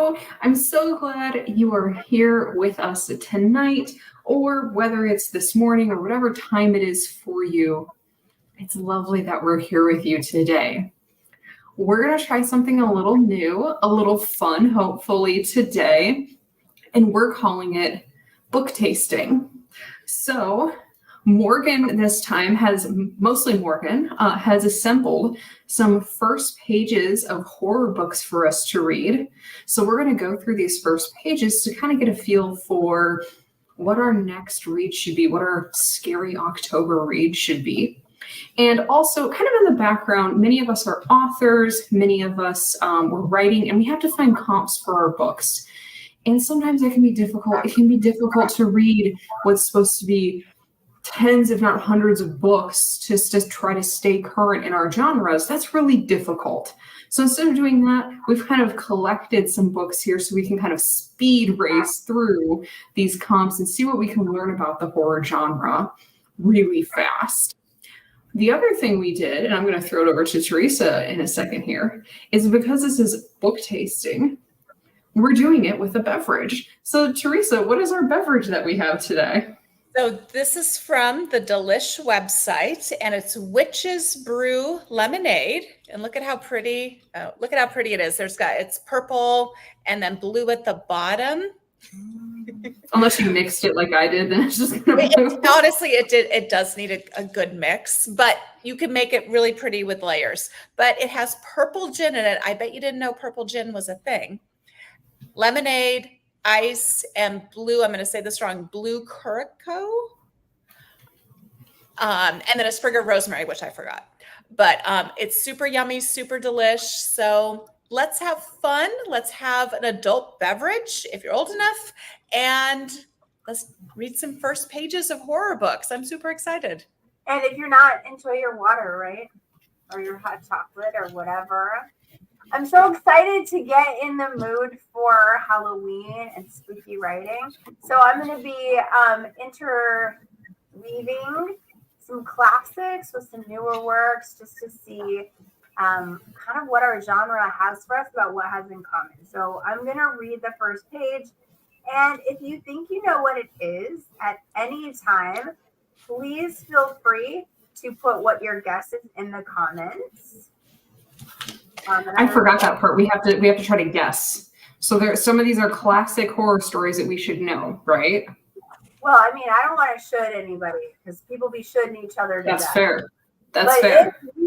Hello, I'm so glad you are here with us tonight, or whether it's this morning or whatever time it is for you. It's lovely that we're here with you today. We're going to try something a little new, a little fun, hopefully, today, and we're calling it book tasting. So, Morgan this time has assembled some first pages of horror books for us to read. So we're going to go through these first pages to kind of get a feel for what our next read should be, what our scary October read should be. And also, kind of in the background, many of us are authors, many of us were writing, and we have to find comps for our books. And sometimes it can be difficult. It can be difficult to read what's supposed to be tens, if not hundreds of books just to try to stay current in our genres. That's really difficult. So instead of doing that, we've kind of collected some books here so we can kind of speed race through these comps and see what we can learn about the horror genre really fast. The other thing we did, and I'm going to throw it over to Teresa in a second here, is because this is book tasting, we're doing it with a beverage. So Teresa, what is our beverage that we have today? So this is from the Delish website, and it's Witch's Brew Lemonade. And look at how pretty! Look at how pretty it is. It's purple and then blue at the bottom. Unless you mixed it like I did, then it's just honestly, it does need a good mix, but you can make it really pretty with layers. But it has purple gin in it. I bet you didn't know purple gin was a thing. Lemonade, ice, and blue, I'm going to say this wrong, blue curacao. And then a sprig of rosemary, which I forgot. But it's super yummy, super delish. So let's have fun. Let's have an adult beverage if you're old enough. And let's read some first pages of horror books. I'm super excited. And if you're not, enjoy your water, right? Or your hot chocolate or whatever. I'm so excited to get in the mood for Halloween and spooky writing. So I'm going to be interweaving some classics with some newer works just to see kind of what our genre has for us about what has in common. So I'm going to read the first page. And if you think you know what it is at any time, please feel free to put what your guess is in the comments. I forgot that part. We have to try to guess. So some of these are classic horror stories that we should know, right? Well, I mean, I don't want to should anybody because people be shoulding each other to death. That's fair. That's but fair. If you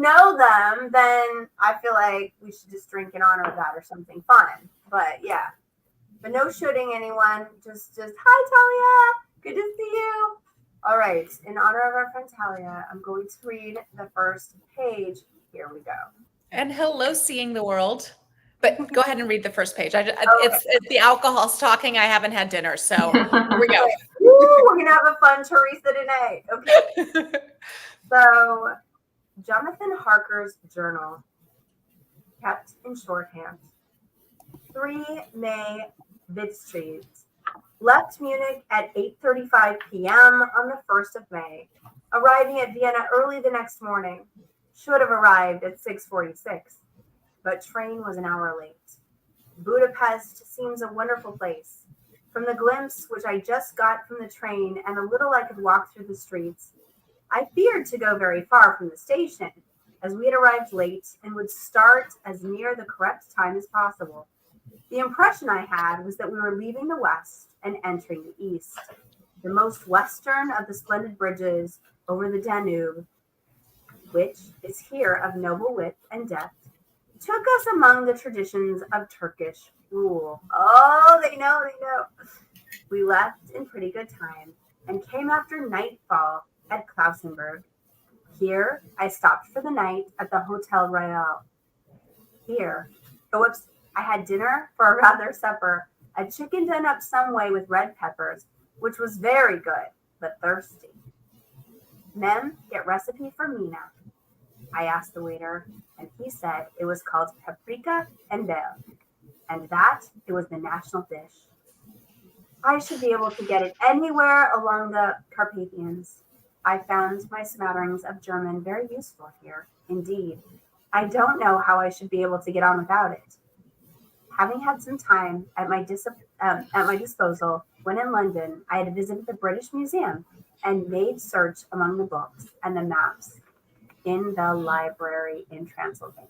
know them, then I feel like we should just drink in honor of that or something fun. But yeah, but no shoulding anyone. Just hi Talia, good to see you. All right, in honor of our friend Talia, I'm going to read the first page. Here we go. And hello, seeing the world. But go ahead and read the first page. It's the alcohol's talking. I haven't had dinner, so here we go. Woo, we're gonna have a fun Teresa tonight. Okay. So, Jonathan Harker's journal, kept in shorthand. 3 May Vidstreet. Left Munich at 8:35 p.m. on the 1st of May, arriving at Vienna early the next morning. Should have arrived at 6:46, but train was an hour late. Budapest seems a wonderful place. From the glimpse which I just got from the train and the little I could walk through the streets, I feared to go very far from the station, as we had arrived late and would start as near the correct time as possible. The impression I had was that we were leaving the west and entering the east. The most western of the splendid bridges over the Danube, which is here of noble width and depth, took us among the traditions of Turkish rule. Oh, they know. We left in pretty good time and came after nightfall at Klausenberg. Here, I stopped for the night at the Hotel Royal. I had dinner for a rather supper, a chicken done up some way with red peppers, which was very good, but thirsty. Mem, get recipe for Mina. I asked the waiter, and he said it was called paprika and bell, and that it was the national dish. I should be able to get it anywhere along the Carpathians. I found my smatterings of German very useful here. Indeed, I don't know how I should be able to get on without it. Having had some time at my disposal when in London, I had visited the British Museum and made search among the books and the maps in the library in Transylvania.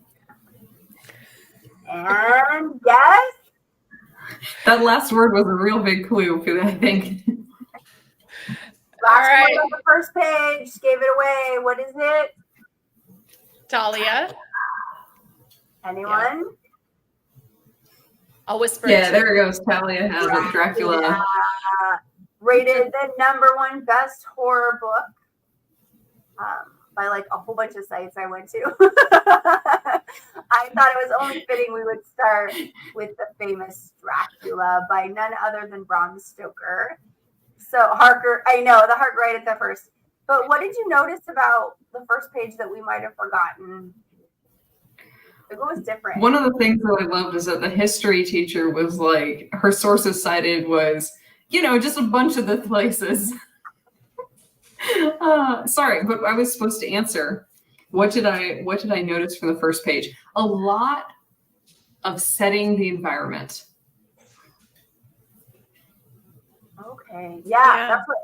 And yes, That last word was a real big clue, I think. last right. word on the first page gave it away. What is it? Talia. Anyone? I'll whisper. Yeah, there it goes. Talia has it. Dracula. Yeah. Rated the #1 best horror book by like a whole bunch of sites I went to. I thought it was only fitting we would start with the famous Dracula by none other than Bram Stoker. So Harker, I know the heart right at the first. But what did you notice about the first page that we might have forgotten? It was different. One of the things that I loved is that the history teacher was like, her sources cited was, just a bunch of the places. Sorry, but I was supposed to answer. What did I notice from the first page? A lot of setting the environment. Okay. Yeah. That's what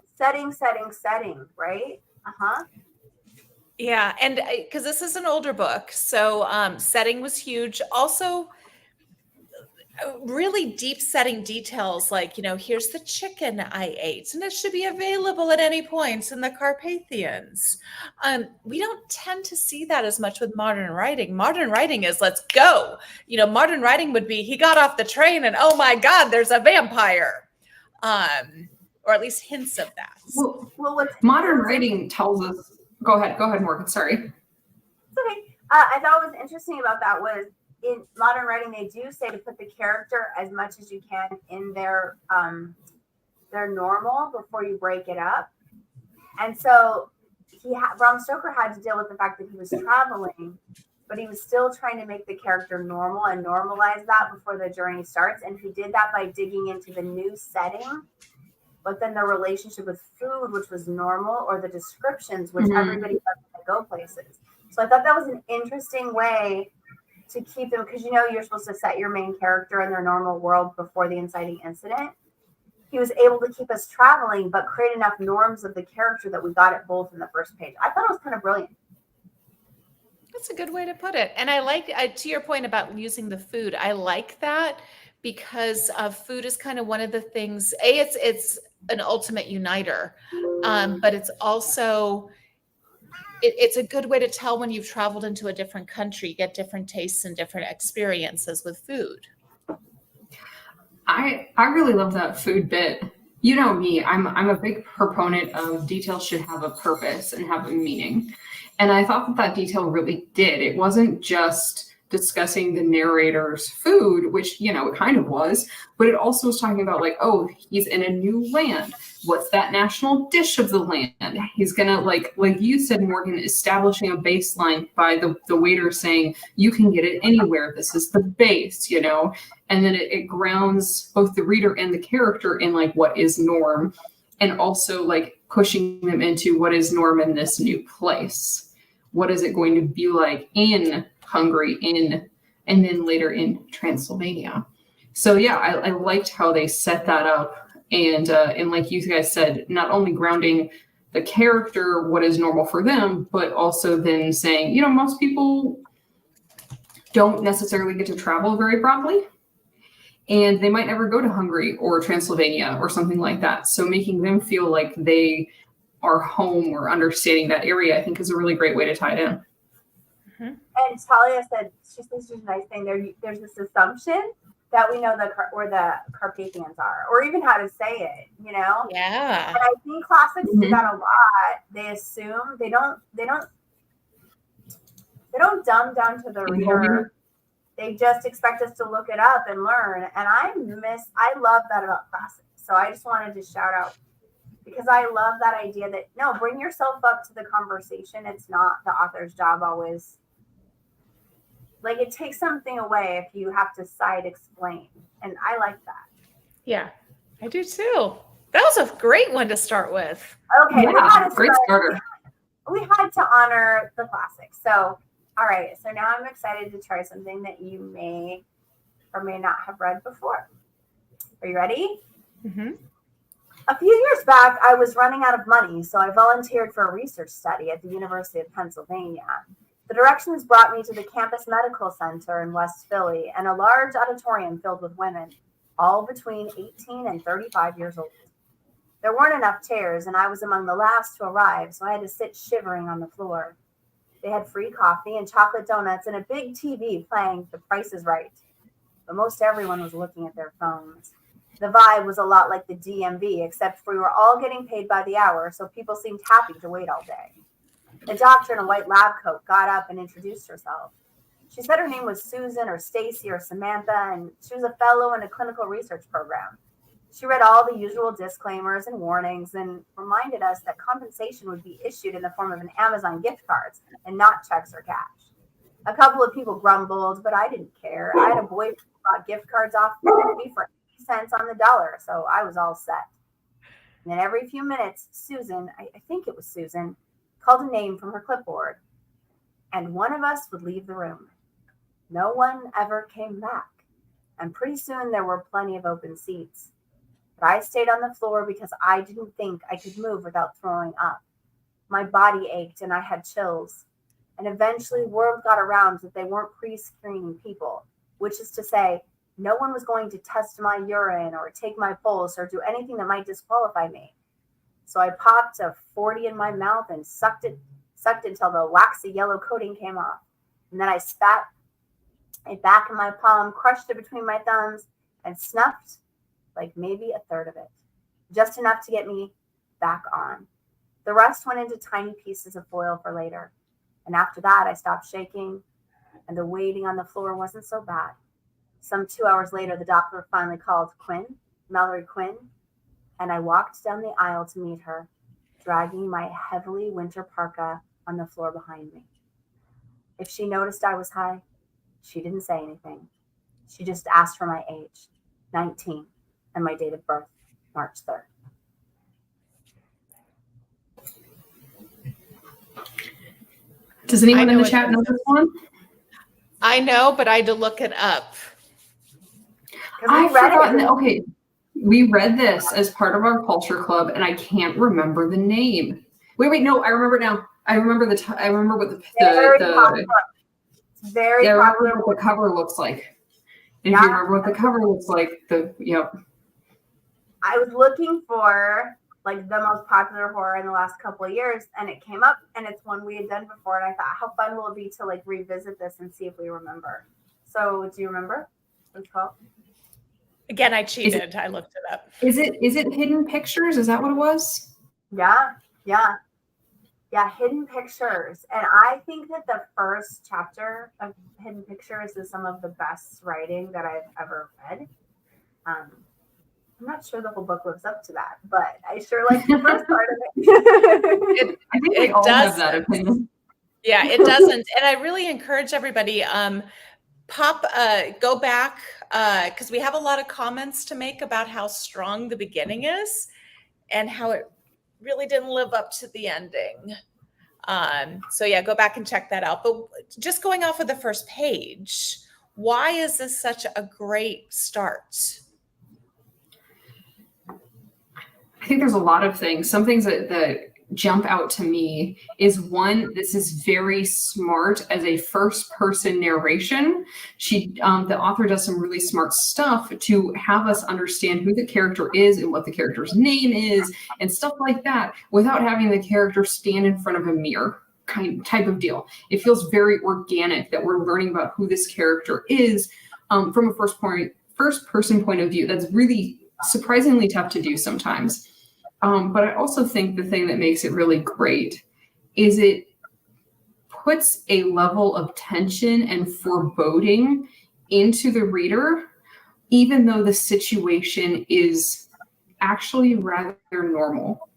setting, right? Uh-huh. Yeah, and because this is an older book, so setting was huge. Also, really deep setting details like, here's the chicken I ate, and it should be available at any point in the Carpathians. We don't tend to see that as much with modern writing. Modern writing is let's go. Modern writing would be he got off the train and oh my God, there's a vampire. Or at least hints of that. Well, what's modern writing tells us. Go ahead, Morgan. Sorry. It's okay. I thought what was interesting about that was in modern writing, they do say to put the character as much as you can in their normal before you break it up. And so Bram Stoker had to deal with the fact that he was traveling, but he was still trying to make the character normal and normalize that before the journey starts. And he did that by digging into the new setting. But then the relationship with food, which was normal, or the descriptions, which everybody does when they go places. So I thought that was an interesting way to keep them, because you're supposed to set your main character in their normal world before the inciting incident. He was able to keep us traveling, but create enough norms of the character that we got it both in the first page. I thought it was kind of brilliant. That's a good way to put it. And I like, to your point about using the food, I like that because food is kind of one of the things, it's an ultimate uniter, but it's also, it's a good way to tell when you've traveled into a different country, get different tastes and different experiences with food. I really love that food bit. You know me, I'm a big proponent of details should have a purpose and have a meaning. And I thought that detail really did. It wasn't just discussing the narrator's food, which, it kind of was, but it also was talking about like, oh, he's in a new land. What's that national dish of the land? He's gonna like you said, Morgan, establishing a baseline by the waiter saying, you can get it anywhere. This is the base, and then it grounds both the reader and the character in like what is norm, and also like pushing them into what is norm in this new place. What is it going to be like in Hungary, and then later in Transylvania? So yeah, I liked how they set that up. And like you guys said, not only grounding the character, what is normal for them, but also then saying, most people don't necessarily get to travel very broadly, and they might never go to Hungary or Transylvania or something like that. So making them feel like they are home or understanding that area, I think, is a really great way to tie it in. Mm-hmm. And Talia said, she thinks there's a nice thing. There's this assumption that we know where the Carpathians are, or even how to say it, Yeah. And I think classics do that a lot. They assume they don't dumb down to the reader. They just expect us to look it up and learn. And I love that about classics. So I just wanted to shout out, because I love that idea that no, bring yourself up to the conversation. It's not the author's job always. Like, it takes something away if you have to side explain. And I like that. Yeah, I do too. That was a great one to start with. Okay. Yeah, great starter. We had to honor the classics. So, all right. So now I'm excited to try something that you may or may not have read before. Are you ready? Mm-hmm. A few years back, I was running out of money, so I volunteered for a research study at the University of Pennsylvania. The directions brought me to the campus medical center in West Philly and a large auditorium filled with women, all between 18 and 35 years old. There weren't enough chairs, and I was among the last to arrive, so I had to sit shivering on the floor. They had free coffee and chocolate donuts and a big TV playing The Price is Right. But most everyone was looking at their phones. The vibe was a lot like the DMV, except we were all getting paid by the hour, so people seemed happy to wait all day. A doctor in a white lab coat got up and introduced herself. She said her name was Susan or Stacy or Samantha, and she was a fellow in a clinical research program. She read all the usual disclaimers and warnings and reminded us that compensation would be issued in the form of an Amazon gift cards and not checks or cash. A couple of people grumbled, but I didn't care. I had a boyfriend who bought gift cards off me for 80 cents on the dollar, so I was all set. And then every few minutes, Susan, I think it was Susan, called a name from her clipboard, and one of us would leave the room. No one ever came back, and pretty soon there were plenty of open seats. But I stayed on the floor because I didn't think I could move without throwing up. My body ached and I had chills. And eventually word got around that they weren't pre-screening people, which is to say, no one was going to test my urine or take my pulse or do anything that might disqualify me. So I popped a 40 in my mouth and sucked it until the waxy yellow coating came off. And then I spat it back in my palm, crushed it between my thumbs, and snuffed like maybe a third of it. Just enough to get me back on. The rest went into tiny pieces of foil for later. And after that, I stopped shaking, and the waiting on the floor wasn't so bad. Some 2 hours later, the doctor finally called Mallory Quinn, and I walked down the aisle to meet her, dragging my heavily winter parka on the floor behind me. If she noticed I was high, she didn't say anything. She just asked for my age, 19, and my date of birth, March 3rd. Does anyone in the chat know this one? I know, but I had to look it up. I've forgotten. Okay, we read this as part of our culture club, and I can't remember the name. Wait, no, I remember now. I remember I remember what It's very I popular. remember what the cover looks like. And if you remember what the cover looks like, I was looking for like the most popular horror in the last couple of years, and it came up, and it's one we had done before, and I thought, how fun will it be to like revisit this and see if we remember. So do you remember what it's called? Again, I cheated. I looked it up. Is it Hidden Pictures? Is that what it was? Yeah, Hidden Pictures. And I think that the first chapter of Hidden Pictures is some of the best writing that I've ever read. I'm not sure the whole book lives up to that, but I sure like the first part of it. I think we all have that opinion. Yeah, it doesn't. And I really encourage everybody, go back, because we have a lot of comments to make about how strong the beginning is and how it really didn't live up to the ending. So yeah, go back and check that out. But just going off of the first page, why is this such a great start? I think there's a lot of things. Some things that jump out to me is one, this is very smart as a first person narration. The author does some really smart stuff to have us understand who the character is and what the character's name is and stuff like that without having the character stand in front of a mirror type of deal. It feels very organic that we're learning about who this character is from a first person point of view. That's really surprisingly tough to do sometimes. But I also think the thing that makes it really great is it puts a level of tension and foreboding into the reader, even though the situation is actually rather normal.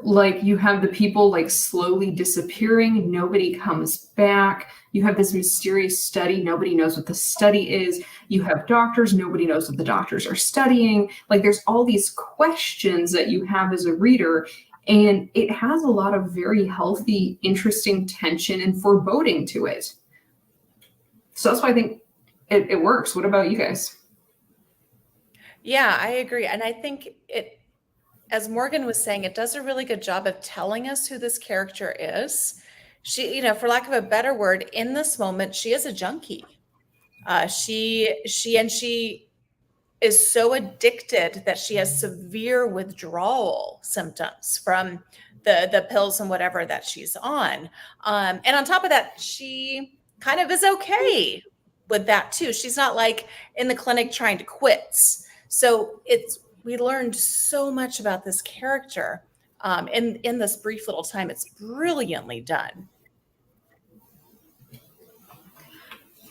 Like you have the people like slowly disappearing, nobody comes back. You have this mysterious study, nobody knows what the study is. You have doctors, nobody knows what the doctors are studying. Like there's all these questions that you have as a reader, and it has a lot of very healthy, interesting tension and foreboding to it. So that's why I think it works. What about you guys? Yeah, I agree. And I think it, as Morgan was saying, it does a really good job of telling us who this character is. She, for lack of a better word, in this moment, she is a junkie. She is so addicted that she has severe withdrawal symptoms from the pills and whatever that she's on. And on top of that, she kind of is okay with that too. She's not like in the clinic trying to quit. So we learned so much about this character in this brief little time. It's brilliantly done.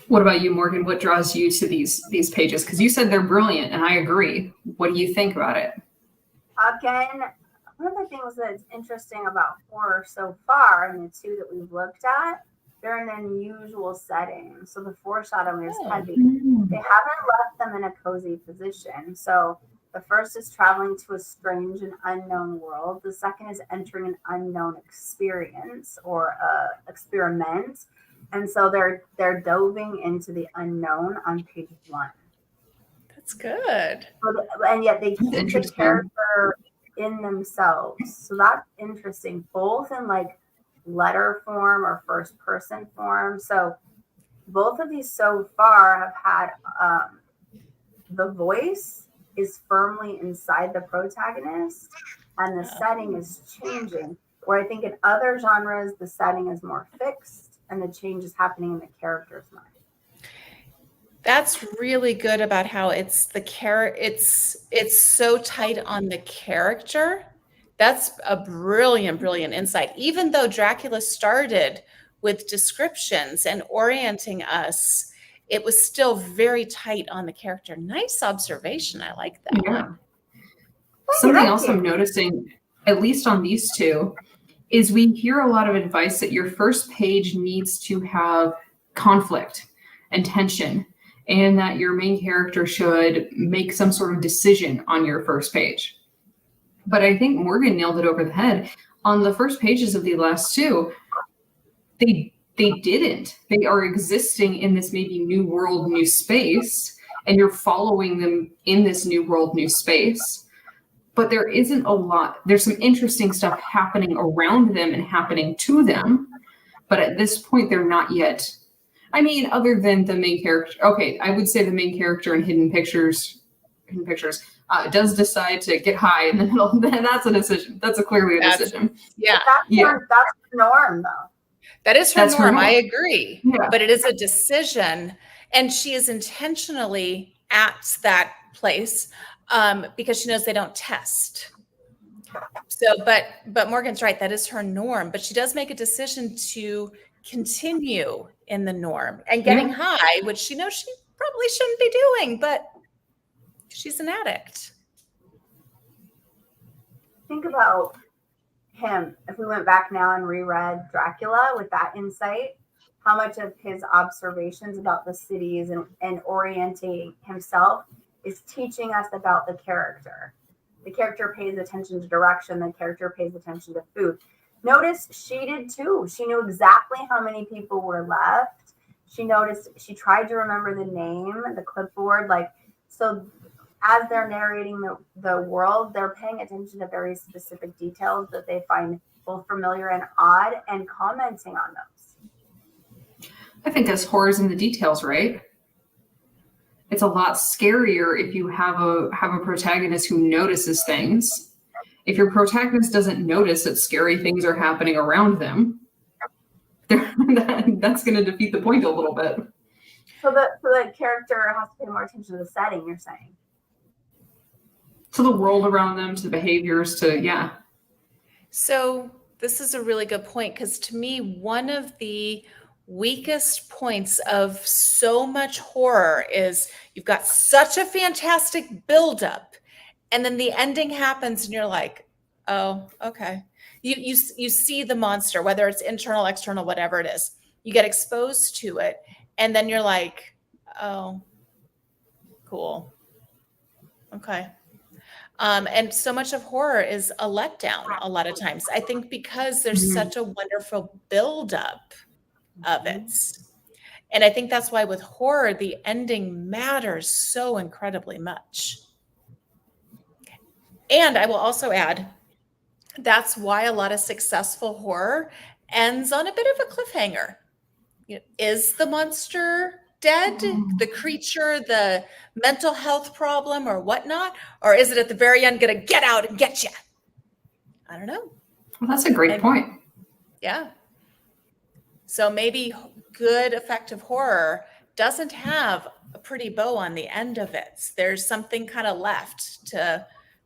What about you, Morgan? What draws you to these pages? Because you said they're brilliant, and I agree. What do you think about it? Again, one of the things that's interesting about horror so far, and the two that we've looked at, they're in an unusual setting. So the foreshadowing is heavy. They haven't left them in a cozy position. So the first is traveling to a strange and unknown world. The second is entering an unknown experience or experiment. And so they're doving into the unknown on page 1. That's good. And yet they keep the character in themselves. So that's interesting, both in like letter form or first person form. So both of these so far have had the voice is firmly inside the protagonist and the setting is changing. Where I think in other genres, the setting is more fixed and the change is happening in the character's mind. That's really good about how it's so tight on the character. That's a brilliant insight. Even though Dracula started with descriptions and orienting us, it was still very tight on the character. Nice observation. I like that one. Something else I'm noticing, at least on these two, is we hear a lot of advice that your first page needs to have conflict and tension, and that your main character should make some sort of decision on your first page. But I think Morgan nailed it over the head. On the first pages of the last two, they didn't. They are existing in this maybe new world, new space, and you're following them in this new world, new space. But there isn't a lot. There's some interesting stuff happening around them and happening to them. But at this point, they're not yet. I mean, other than the main character. Okay, I would say the main character in Hidden Pictures does decide to get high in the middle. That's a decision. That's clearly a decision. Yeah. That's the norm, though. That is her norm. I agree. Yeah. But it is a decision. And she is intentionally at that place because she knows they don't test. So, but Morgan's right. That is her norm. But she does make a decision to continue in the norm and getting high, which she knows she probably shouldn't be doing, but she's an addict. Think about him. If we went back now and reread Dracula with that insight, how much of his observations about the cities and orienting himself is teaching us about the character. The character pays attention to direction. The character pays attention to food. Notice she did too. She knew exactly how many people were left. She noticed, she tried to remember the name, the clipboard. So as they're narrating the world, they're paying attention to very specific details that they find both familiar and odd and commenting on those. I think that's horror's in the details, right? It's a lot scarier if you have a protagonist who notices things. If your protagonist doesn't notice that scary things are happening around them, that's going to defeat the point a little bit. So the character has to pay more attention to the setting, you're saying? To the world around them, to the behaviors, to. So this is a really good point, because to me, one of the weakest points of so much horror is you've got such a fantastic buildup, and then the ending happens and you're like, oh, okay. You see the monster, whether it's internal, external, whatever it is. You get exposed to it, and then you're like, oh, cool. Okay. And so much of horror is a letdown a lot of times. I think because there's such a wonderful buildup of it. And I think that's why with horror, the ending matters so incredibly much. And I will also add, that's why a lot of successful horror ends on a bit of a cliffhanger. Is the monster dead, the creature, the mental health problem or whatnot? Or is it at the very end going to get out and get you? I don't know. Well, that's a great point. Yeah. So maybe good, effective horror doesn't have a pretty bow on the end of it. There's something kind of left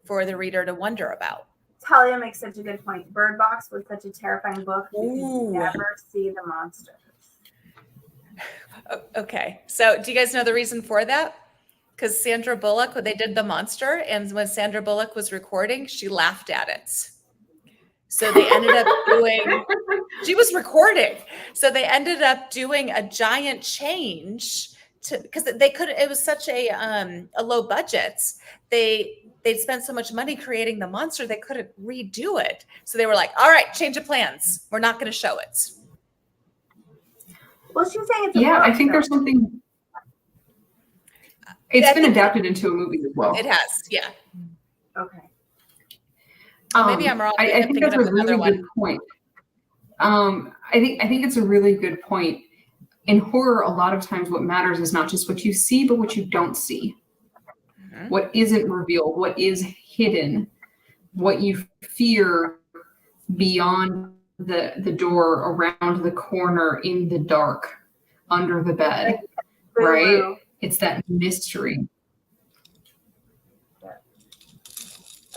for the reader to wonder about. Talia makes such a good point. Bird Box was such a terrifying book because Ooh. you never see the monsters. Okay. So do you guys know the reason for that? Because Sandra Bullock, they did The Monster, and when Sandra Bullock was recording, she laughed at it. So they ended up she was recording. So they ended up doing a giant change because it was such a low budget. They'd spent so much money creating the monster, they couldn't redo it. So they were like, all right, change of plans. We're not going to show it. Well, she's saying it's I think there's something. It's been adapted into a movie as well. It has, yeah. Okay. Maybe I'm wrong. I think that's a really good point. I think it's a really good point. In horror, a lot of times what matters is not just what you see, but what you don't see. Mm-hmm. What isn't revealed, what is hidden, what you fear beyond the door, around the corner, in the dark, under the bed, right? It's that mystery.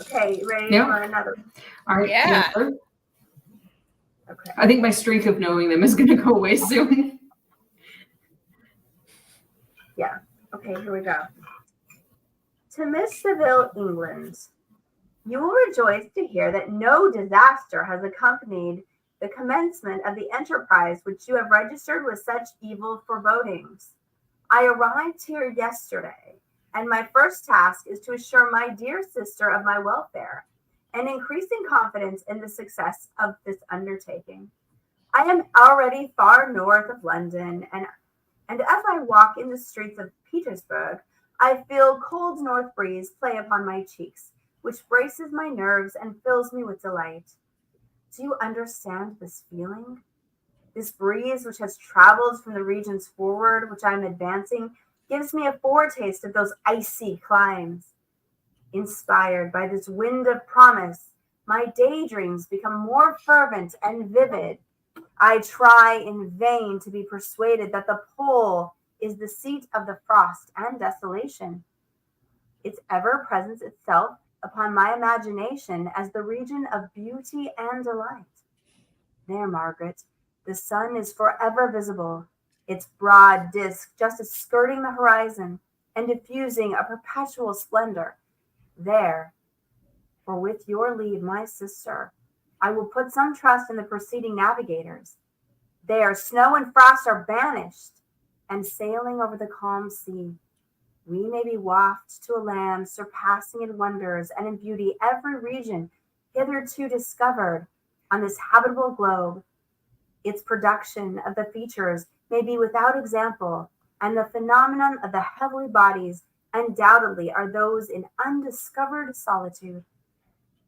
Okay, ready for another? All right. Yeah. Okay. I think my streak of knowing them is going to go away soon. Yeah. Okay, here we go. To Miss Seville, England, you will rejoice to hear that no disaster has accompanied the commencement of the enterprise which you have registered with such evil forebodings. I arrived here yesterday, and my first task is to assure my dear sister of my welfare and increasing confidence in the success of this undertaking. I am already far north of London, and as I walk in the streets of Petersburg, I feel cold north breeze play upon my cheeks, which braces my nerves and fills me with delight. Do you understand this feeling? This breeze, which has traveled from the regions forward, which I am advancing, gives me a foretaste of those icy climes. Inspired by this wind of promise, my daydreams become more fervent and vivid. I try in vain to be persuaded that the pole is the seat of the frost and desolation. Its ever presents itself upon my imagination as the region of beauty and delight. There, Margaret, the sun is forever visible, its broad disk just as skirting the horizon and diffusing a perpetual splendor. There, for with your leave, my sister, I will put some trust in the preceding navigators. There, snow and frost are banished, and sailing over the calm sea, we may be wafted to a land surpassing in wonders and in beauty every region hitherto discovered on this habitable globe. Its production of the features may be without example, and the phenomenon of the heavenly bodies undoubtedly are those in undiscovered solitude.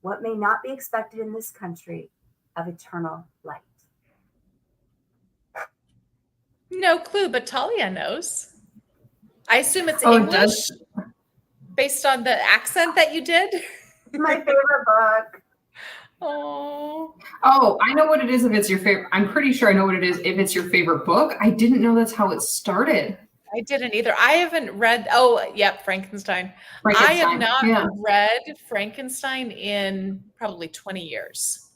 What may not be expected in this country of eternal light? No clue, but Talia knows. I assume it's English based on the accent that you did. My favorite book. Oh, I know what it is if it's your favorite. I'm pretty sure I know what it is if it's your favorite book. I didn't know that's how it started. I didn't either. I haven't read. Frankenstein. I have not read Frankenstein in probably 20 years.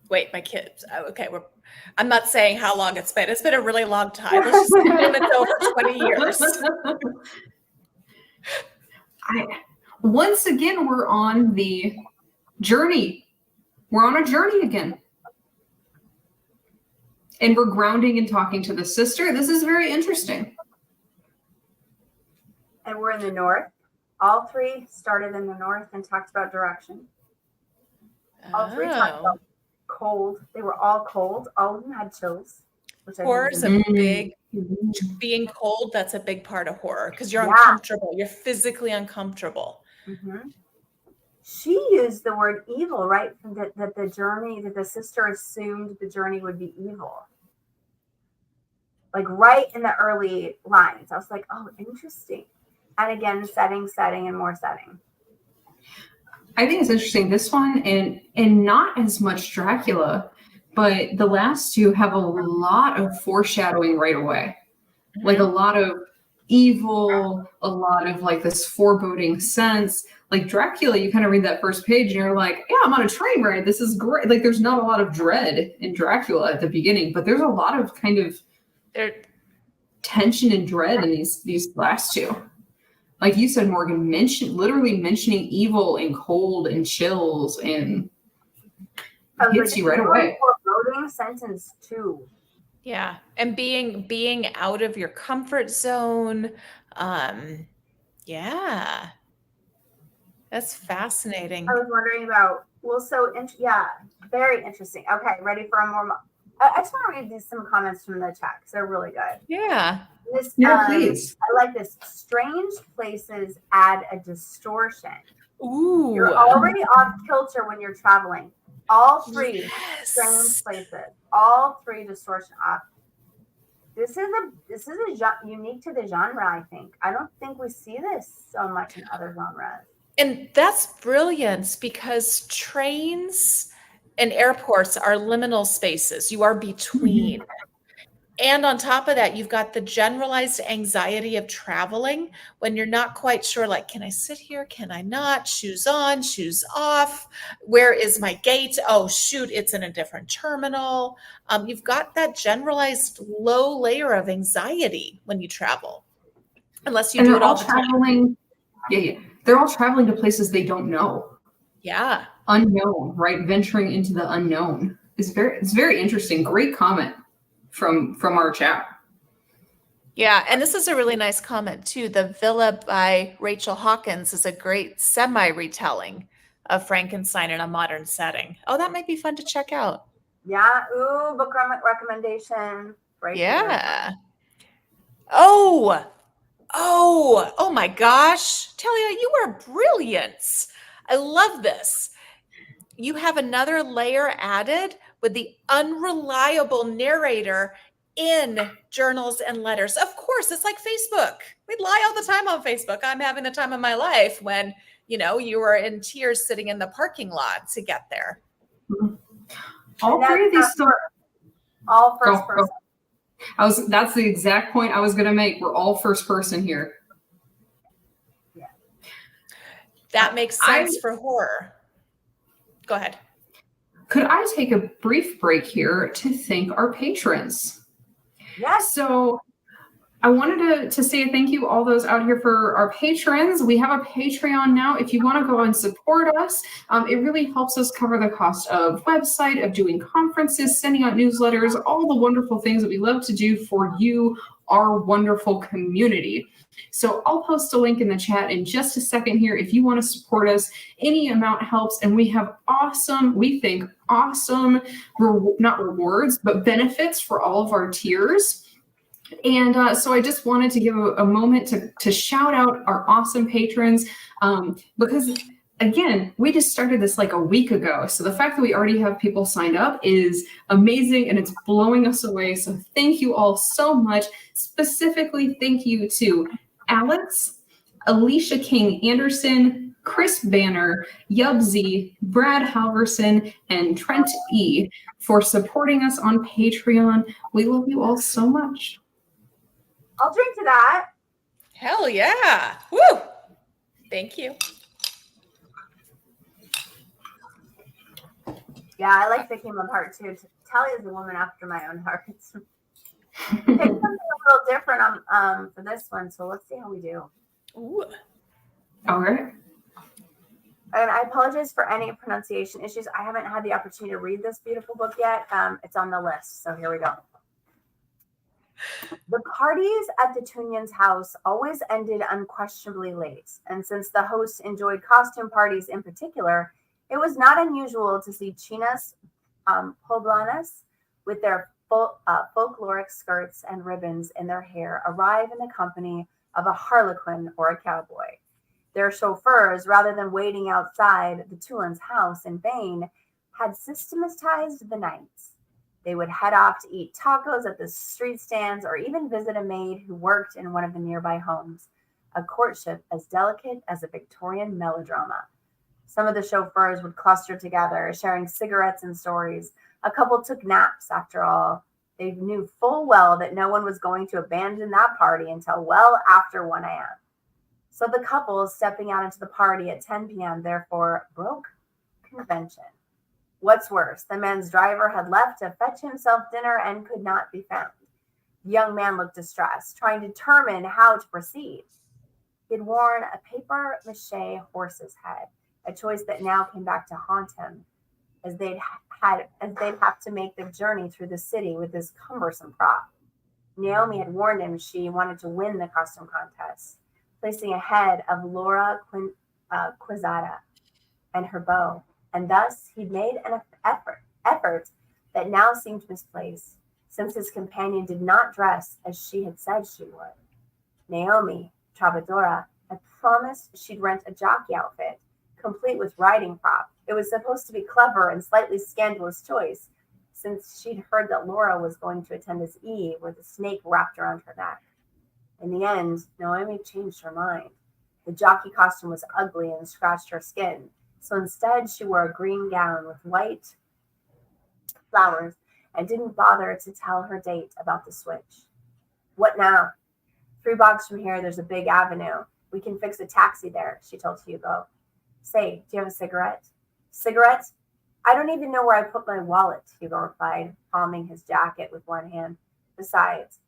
Wait, my kids. Okay, I'm not saying how long it's been. It's been a really long time. Let's just assume it's over 20 years. Once again, we're on the journey. We're on a journey again. And we're grounding and talking to the sister. This is very interesting. And we're in the north. All three started in the north and talked about direction. All three talked about cold. They were all cold. All of them had chills. which I think Horror is is a big, Mm. being cold, that's a big part of horror because you're Yeah. uncomfortable. You're physically uncomfortable. She used the word evil, right? That the journey, that the sister assumed the journey would be evil. Like right in the early lines. I was like, oh, interesting. And again, setting, and more setting. I think it's interesting. This one and not as much Dracula, but the last two have a lot of foreshadowing right away. Like a lot of evil, a lot of like this foreboding sense. Like Dracula, you kind of read that first page and you're like, yeah, I'm on a train ride. This is great. Like there's not a lot of dread in Dracula at the beginning, but there's a lot of kind of tension and dread in these last two. Like you said, Morgan, literally mentioning evil and cold and chills and hits you right away. Foreboding sentence 2. Yeah. And being out of your comfort zone. Yeah. That's fascinating. I was wondering about, very interesting. Okay, ready for a more, I just want to read some comments from the chat because they're really good. Yeah. Please. I like this. Strange places add a distortion. Ooh. You're already off kilter when you're traveling. All 3 strange places. All 3 distortion off. This is unique to the genre, I think. I don't think we see this so much in other genres. And that's brilliance because trains and airports are liminal spaces. You are between. And on top of that, you've got the generalized anxiety of traveling when you're not quite sure, like, can I sit here? Can I not? Shoes on, shoes off. Where is my gate? Oh, shoot, it's in a different terminal. You've got that generalized low layer of anxiety when you travel, unless you do it all the time. Yeah. They're all traveling to places they don't know. Yeah. Unknown, right? Venturing into the unknown. It's very interesting. Great comment from our chat. Yeah, and this is a really nice comment too. The Villa by Rachel Hawkins is a great semi-retelling of Frankenstein in a modern setting. Oh, that might be fun to check out. Yeah. Ooh, book recommendation. Right. Yeah. Here. Oh my gosh. Talia, you are brilliant. I love this. You have another layer added with the unreliable narrator in journals and letters. Of course, it's like Facebook. We lie all the time on Facebook. I'm having the time of my life when, you were in tears sitting in the parking lot to get there. All 3 of these still all first person. That's the exact point I was going to make. We're all first person here. Yeah. That makes sense for horror. Go ahead. Could I take a brief break here to thank our patrons? Yes. So I wanted to say thank you all those out here for our patrons. We have a Patreon now. If you want to go and support us, it really helps us cover the cost of website, of doing conferences, sending out newsletters, all the wonderful things that we love to do for you, our wonderful community. So I'll post a link in the chat in just a second here. If you want to support us, any amount helps. And we have we think awesome, not rewards, but benefits for all of our tiers. And so I just wanted to give a moment to shout out our awesome patrons because, again, we just started this like a week ago. So the fact that we already have people signed up is amazing and it's blowing us away. So thank you all so much. Specifically, thank you to Alex, Alicia King Anderson, Chris Banner, Yubsy, Brad Halverson, and Trent E. for supporting us on Patreon. We love you all so much. I'll drink to that. Hell yeah. Woo. Thank you. Yeah, I like the Kingdom Heart too. Talia is a woman after my own heart. Pick something a little different for this one, so let's see how we do. Ooh. All right. And I apologize for any pronunciation issues. I haven't had the opportunity to read this beautiful book yet. It's on the list, so here we go. The parties at the Tunyans' house always ended unquestionably late, and since the hosts enjoyed costume parties in particular, it was not unusual to see chinas poblanas with their folkloric skirts and ribbons in their hair, arrive in the company of a harlequin or a cowboy. Their chauffeurs, rather than waiting outside the Tulans' house in vain, had systematized the nights. They would head off to eat tacos at the street stands or even visit a maid who worked in one of the nearby homes, a courtship as delicate as a Victorian melodrama. Some of the chauffeurs would cluster together, sharing cigarettes and stories. A couple took naps, after all. They knew full well that no one was going to abandon that party until well after 1 a.m. So the couple stepping out into the party at 10 p.m. therefore broke convention. What's worse, the man's driver had left to fetch himself dinner and could not be found. The young man looked distressed, trying to determine how to proceed. He had worn a papier-mâché horse's head, a choice that now came back to haunt him, as they'd have to make the journey through the city with this cumbersome prop. Naomi had warned him she wanted to win the costume contest, placing ahead of Laura Quezada and her beau, and thus he'd made an effort that now seemed misplaced, since his companion did not dress as she had said she would. Naomi, Travadora, had promised she'd rent a jockey outfit, complete with riding prop. It was supposed to be clever and slightly scandalous choice, since she'd heard that Laura was going to attend his eve with a snake wrapped around her neck. In the end, Naomi changed her mind. The jockey costume was ugly and scratched her skin, so instead she wore a green gown with white flowers and didn't bother to tell her date about the switch. What now? 3 blocks from here, there's a big avenue. We can fix a taxi there, she told Hugo. Say, do you have a cigarette? Cigarette? I don't even know where I put my wallet, Hugo replied, palming his jacket with one hand. Besides,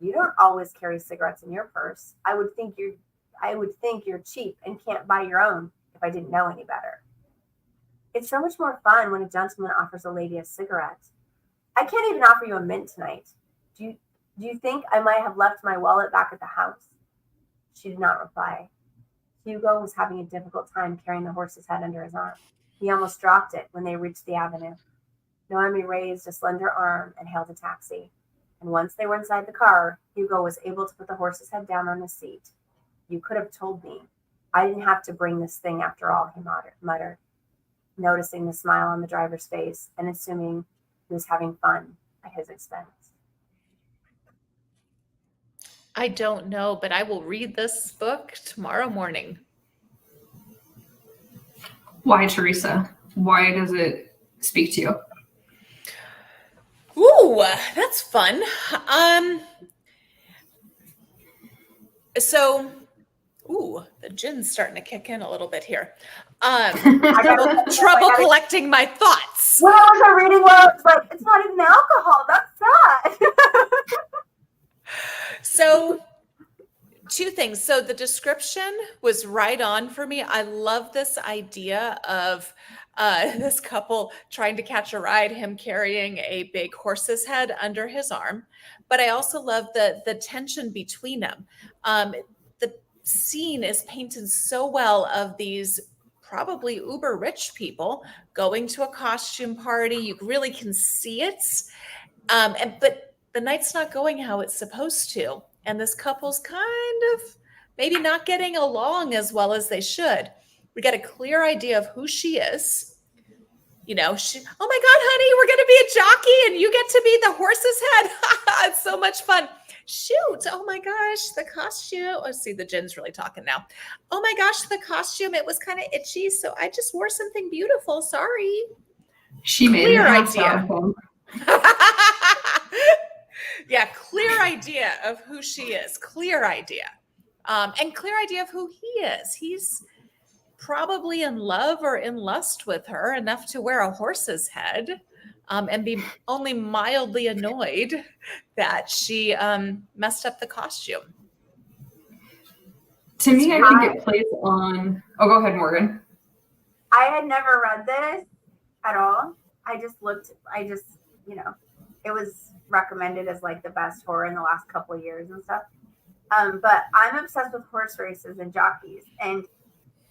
you don't always carry cigarettes in your purse. I would think you're cheap and can't buy your own if I didn't know any better. It's so much more fun when a gentleman offers a lady a cigarette. I can't even offer you a mint tonight. Do you think I might have left my wallet back at the house? She did not reply. Hugo was having a difficult time carrying the horse's head under his arm. He almost dropped it when they reached the avenue. Naomi raised a slender arm and hailed a taxi. And once they were inside the car, Hugo was able to put the horse's head down on the seat. You could have told me. I didn't have to bring this thing after all, he muttered, noticing the smile on the driver's face and assuming he was having fun at his expense. I don't know, but I will read this book tomorrow morning. Why, Teresa? Why does it speak to you? Ooh, that's fun. The gin's starting to kick in a little bit here. Trouble collecting my thoughts. When I was reading, I was like, it's not even alcohol. That's sad. So, 2 things. So the description was right on for me. I love this idea of this couple trying to catch a ride, him carrying a big horse's head under his arm. But I also love the tension between them. The scene is painted so well of these probably uber rich people going to a costume party. You really can see it. But the night's not going how it's supposed to. And this couple's kind of maybe not getting along as well as they should. We get a clear idea of who she is. You know, oh my God, honey, we're going to be a jockey and you get to be the horse's head. It's so much fun. Shoot. Oh my gosh, the costume. Let's see, the gin's really talking now. Oh my gosh, the costume, it was kind of itchy. So I just wore something beautiful. Sorry. She made Clear an idea. Yeah, clear idea of who she is. Clear idea. And clear idea of who he is. He's probably in love or in lust with her enough to wear a horse's head and be only mildly annoyed that she messed up the costume. To me, I think it plays on... Oh, go ahead, Morgan. I had never read this at all. It was recommended as like the best horror in the last couple of years and stuff. But I'm obsessed with horse races and jockeys. And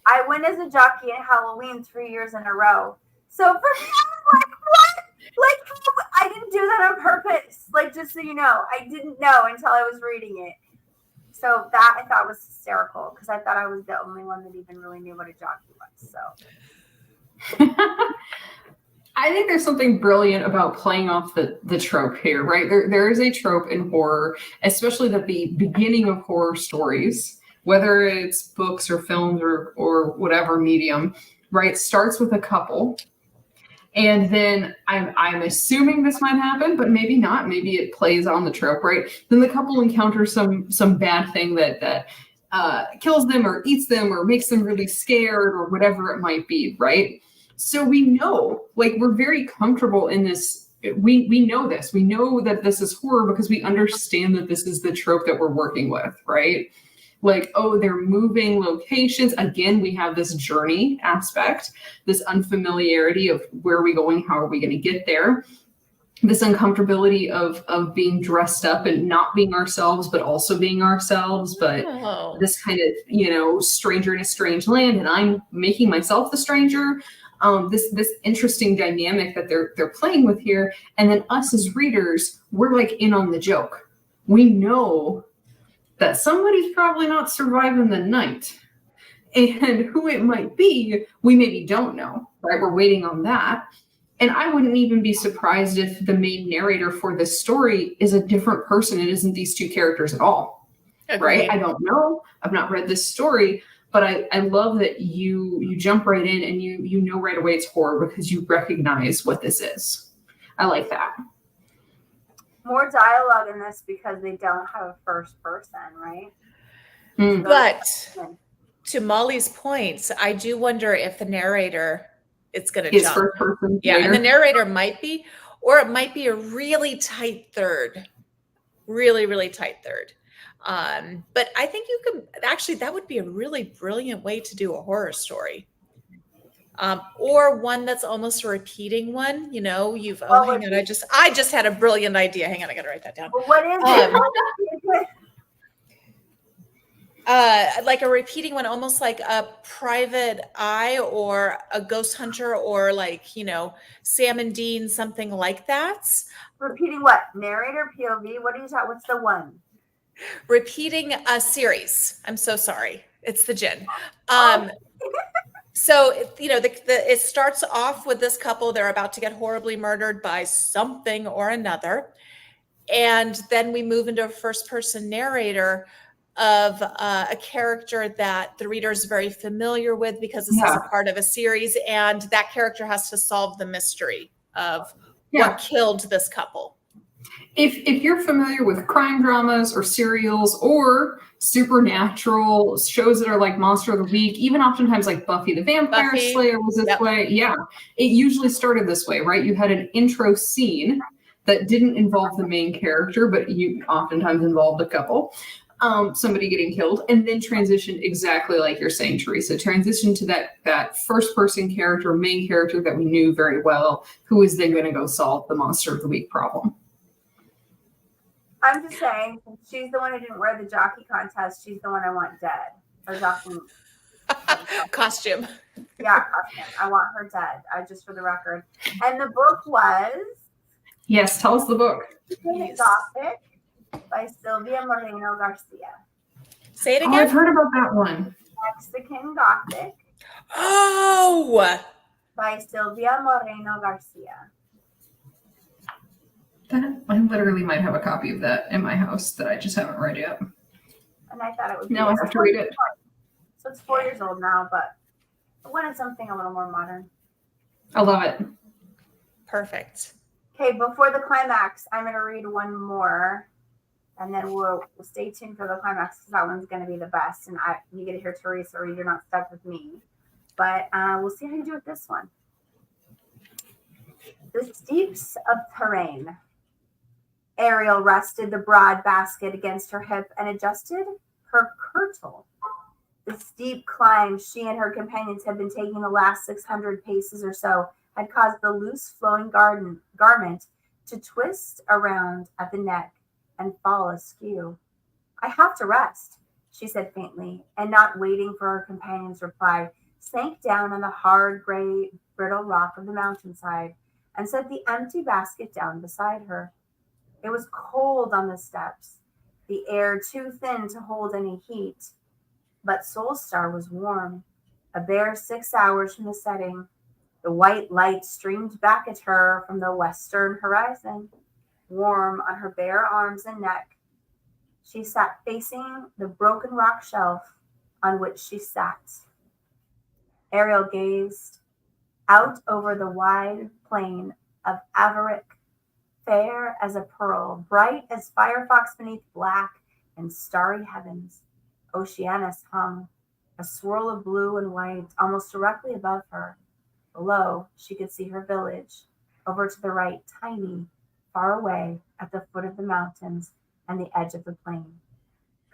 I went as a jockey at Halloween 3 years in a row. So for me, I was like, what? Like, I didn't didn't do that on purpose. Like, just so you know, I didn't know until I was reading it. So that I thought was hysterical because I thought I was the only one that even really knew what a jockey was. So I think there's something brilliant about playing off the trope here, right? There is a trope in horror, especially that the beginning of horror stories, whether it's books or films or whatever medium, right, starts with a couple. And then I'm assuming this might happen, but maybe not. Maybe it plays on the trope, right? Then the couple encounters some bad thing that kills them or eats them or makes them really scared or whatever it might be, right? So we know, like, we're very comfortable in this. We know this. We know that this is horror because we understand that this is the trope that we're working with, right? Like, oh, they're moving locations. Again, we have this journey aspect, this unfamiliarity of where are we going? How are we going to get there? This uncomfortability of being dressed up and not being ourselves, but also being ourselves. But this kind of, stranger in a strange land, and I'm making myself the stranger. This interesting dynamic that they're playing with here. And then us as readers, we're like in on the joke. We know that somebody's probably not surviving the night. And who it might be, we maybe don't know, right? We're waiting on that. And I wouldn't even be surprised if the main narrator for this story is a different person. It isn't these two characters at all. Agreed. Right? I don't know. I've not read this story, but I love that you jump right in and you know right away it's horror because you recognize what this is. I like that. More dialogue in this because they don't have a first person, right? But to Molly's point, I do wonder if the narrator is going to jump. First person. Yeah, later. And the narrator might be, or it might be a really tight third. Really, really tight third. But I think you could actually, that would be a really brilliant way to do a horror story. Or one that's almost a repeating one, hang on, I just had a brilliant idea. Hang on, I gotta write that down. Well, what is it? Like a repeating one, almost like a Private Eye or a Ghost Hunter or like, Sam and Dean, something like that. Repeating what? Narrator, POV? What are you talking? What's the one? Repeating a series. I'm so sorry. It's the gin. So, it starts off with this couple. They're about to get horribly murdered by something or another. And then we move into a first-person narrator of a character that the reader is very familiar with because this is a part of a series. And that character has to solve the mystery of what killed this couple. If you're familiar with crime dramas or serials or supernatural shows that are like Monster of the Week, even oftentimes like Buffy the Vampire Slayer was this way. Yeah, it usually started this way, right? You had an intro scene that didn't involve the main character, but you oftentimes involved a couple, somebody getting killed, and then transitioned exactly like you're saying, Teresa, transitioned to that first person character, main character that we knew very well, who is then going to go solve the Monster of the Week problem. I'm just saying, she's the one who didn't wear the jockey contest. She's the one I want dead. Or jockey costume. Yeah, costume. I want her dead. Just for the record. And the book was. Yes, tell us the book. Gothic by Silvia Moreno Garcia. Say it again. Oh, I've heard about that one. Mexican Gothic. Oh. By Silvia Moreno Garcia. I literally might have a copy of that in my house that I just haven't read yet. And I thought it would be. Now I have to read it. So it's 4 years old now, but I wanted something a little more modern. I love it. Perfect. Okay, before the climax, I'm going to read one more, and then we'll stay tuned for the climax because that one's going to be the best. And you get to hear Teresa, or you're not stuck with me. But we'll see how you do with this one. The steeps of terrain. Ariel rested the broad basket against her hip and adjusted her kirtle. The steep climb she and her companions had been taking the last 600 paces or so had caused the loose flowing garment to twist around at the neck and fall askew. I have to rest, she said faintly, and not waiting for her companion's reply, sank down on the hard, gray, brittle rock of the mountainside and set the empty basket down beside her. It was cold on the steps, the air too thin to hold any heat, but Solstar was warm. A bare 6 hours from the setting, the white light streamed back at her from the western horizon, warm on her bare arms and neck. She sat facing the broken rock shelf on which she sat. Ariel gazed out over the wide plain of Avaric, fair as a pearl, bright as firefox beneath black and starry heavens. Oceanus hung, a swirl of blue and white, almost directly above her. Below, she could see her village, over to the right, tiny, far away, at the foot of the mountains and the edge of the plain.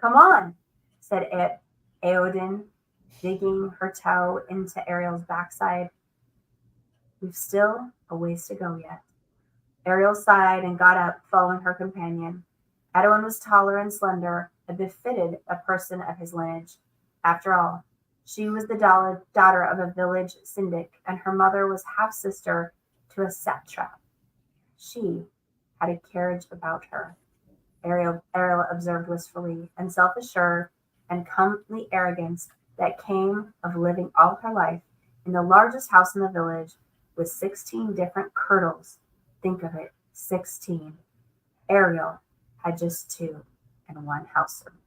Come on, said Eowyn, digging her toe into Ariel's backside. We've still a ways to go yet. Ariel sighed and got up, following her companion. Edwin was taller and slender, and befitted a person of his lineage. After all, she was the daughter of a village syndic, and her mother was half-sister to a satrap. She had a carriage about her, Ariel observed wistfully, and self-assured and comely arrogance that came of living all her life in the largest house in the village with 16 different curdles. Think of it, 16. Ariel had just 2 and 1 house servant.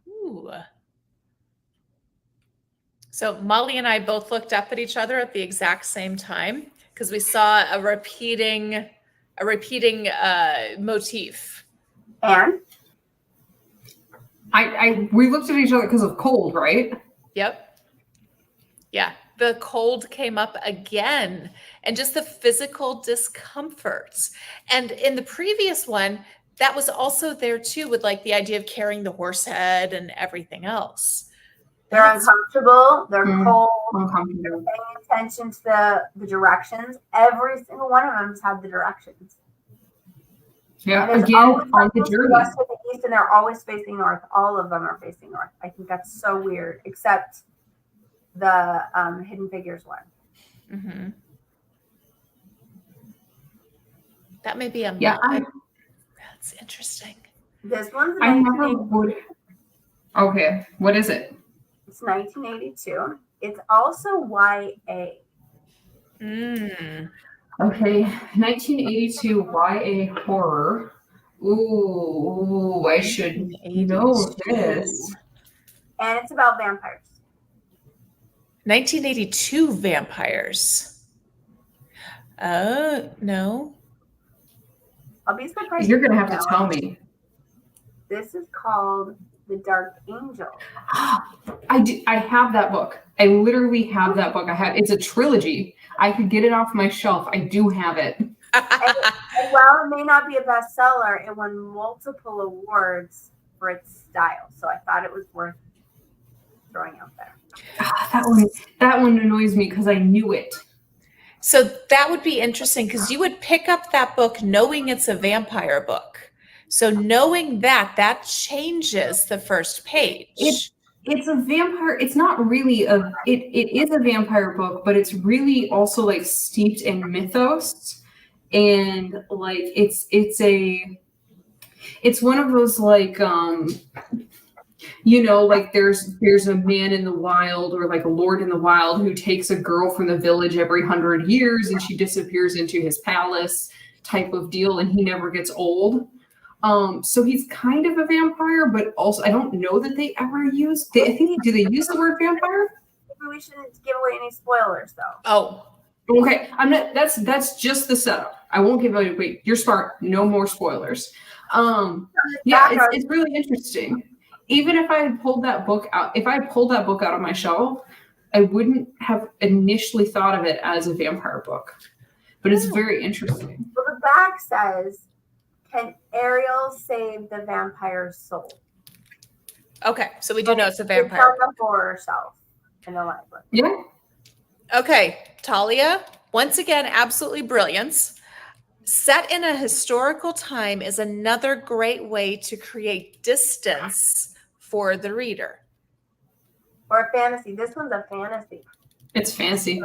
Ooh. So Molly and I both looked up at each other at the exact same time because we saw a repeating motif. And we looked at each other because of cold, right? Yep. Yeah. The cold came up again, and just the physical discomfort. And in the previous one, that was also there too, with like the idea of carrying the horse head and everything else. They're uncomfortable. They're cold. Uncomfortable. They're paying attention to the directions. Every single one of them's had the directions. Yeah, and again, on the journey. West to the east, and they're always facing north. All of them are facing north. I think that's so weird, except the Hidden Figures one. Mm-hmm. That may be a that's interesting. This one's I never would. Okay, what is it? It's 1982. It's also YA. Okay, 1982 YA horror. Ooh, I should know this. And it's about vampires. 1982 vampires. Oh, no. I'll be surprised. You're going to have to tell me. This is called The Dark Angel. I have that book. I literally have that book. It's a trilogy. I could get it off my shelf. I do have it. and while it may not be a bestseller, it won multiple awards for its style. So I thought it was worth throwing out there. That one annoys me because I knew it. So that would be interesting because you would pick up that book knowing it's a vampire book. So knowing that changes the first page. It's a vampire. It's not really it is a vampire book, but it's really also like steeped in mythos, and like it's one of those like like there's a man in the wild, or like a lord in the wild, who takes a girl from the village every 100 years and she disappears into his palace type of deal, and he never gets old. So he's kind of a vampire, but also I don't know that they ever use. Do they use the word vampire? Maybe we shouldn't give away any spoilers, though. Oh, okay. I'm not. That's just the setup. I won't give away. Wait, you're smart. No more spoilers. Yeah, it's really interesting. Even if I had pulled that book out, of my shelf, I wouldn't have initially thought of it as a vampire book. But it's very interesting. Well, the back says, "Can Ariel save the vampire's soul?" Okay, so we do know it's a vampire. It's on the horror shelf in the library. Yeah. Okay, Talia, once again, absolutely brilliant. Set in a historical time is another great way to create distance for the reader. Or a fantasy. This one's a fantasy. It's fancy.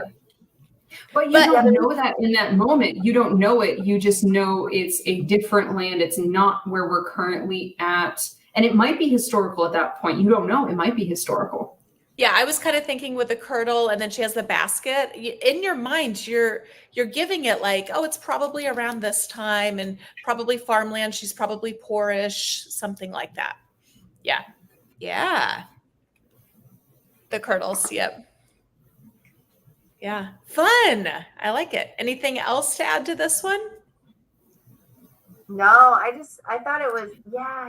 But you don't know that in that moment. You don't know it. You just know it's a different land. It's not where we're currently at. And it might be historical at that point. You don't know. It might be historical. Yeah, I was kind of thinking with the curdle, and then she has the basket. In your mind, you're giving it like, oh, it's probably around this time, and probably farmland. She's probably poorish, something like that. Yeah, yeah. The curdles. Yep. Yeah, fun. I like it. Anything else to add to this one? No, I thought it was, yeah.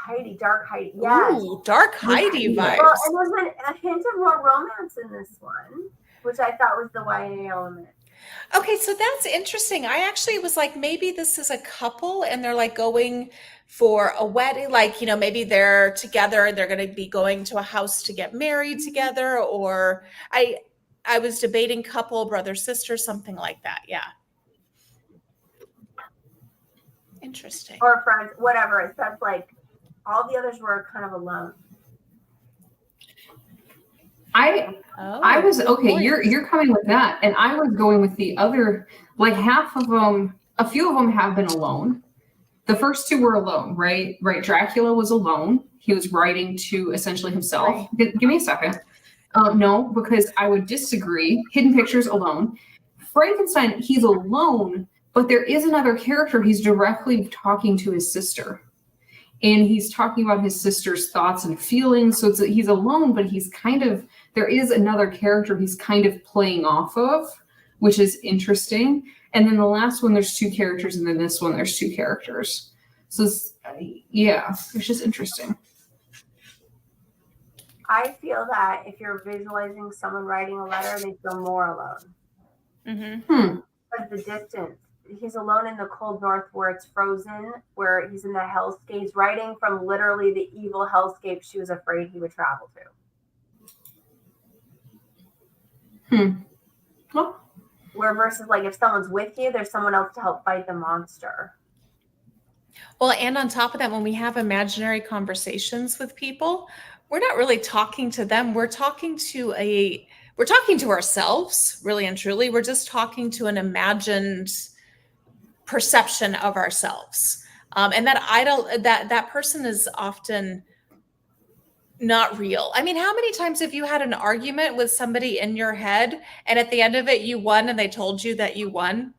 Heidi, dark Heidi. Yes. Ooh, dark Heidi vibes. Well, and there's a hint of more romance in this one, which I thought was the YA element. Okay, so that's interesting. I actually was like, maybe this is a couple and they're like going for a wedding, like, maybe they're together and they're going to be going to a house to get married together. Or I was debating couple, brother, sister, something like that. Yeah. Interesting. Or friends, whatever. It says like all the others were kind of alone. I was okay. You're coming with that, and I was going with the other. Like half of them, a few of them have been alone. The first two were alone, right? Right. Dracula was alone. He was writing to essentially himself. Right. Give me a second. No, because I would disagree. Hidden Pictures alone. Frankenstein, he's alone, but there is another character. He's directly talking to his sister. And he's talking about his sister's thoughts and feelings. So he's alone, but he's kind of, there is another character he's kind of playing off of, which is interesting. And then the last one, there's two characters. And then this one, there's two characters. So it's just interesting. I feel that if you're visualizing someone writing a letter, they feel more alone. Mm-hmm. Because the distance. He's alone in the cold north where it's frozen, where he's in the hellscape. He's writing from literally the evil hellscape she was afraid he would travel to. Well, where versus like if someone's with you, there's someone else to help fight the monster. Well, and on top of that, when we have imaginary conversations with people, we're not really talking to them. We're talking to ourselves, really and truly. We're just talking to an imagined perception of ourselves. And that person is often not real. I mean, how many times have you had an argument with somebody in your head and at the end of it you won and they told you that you won?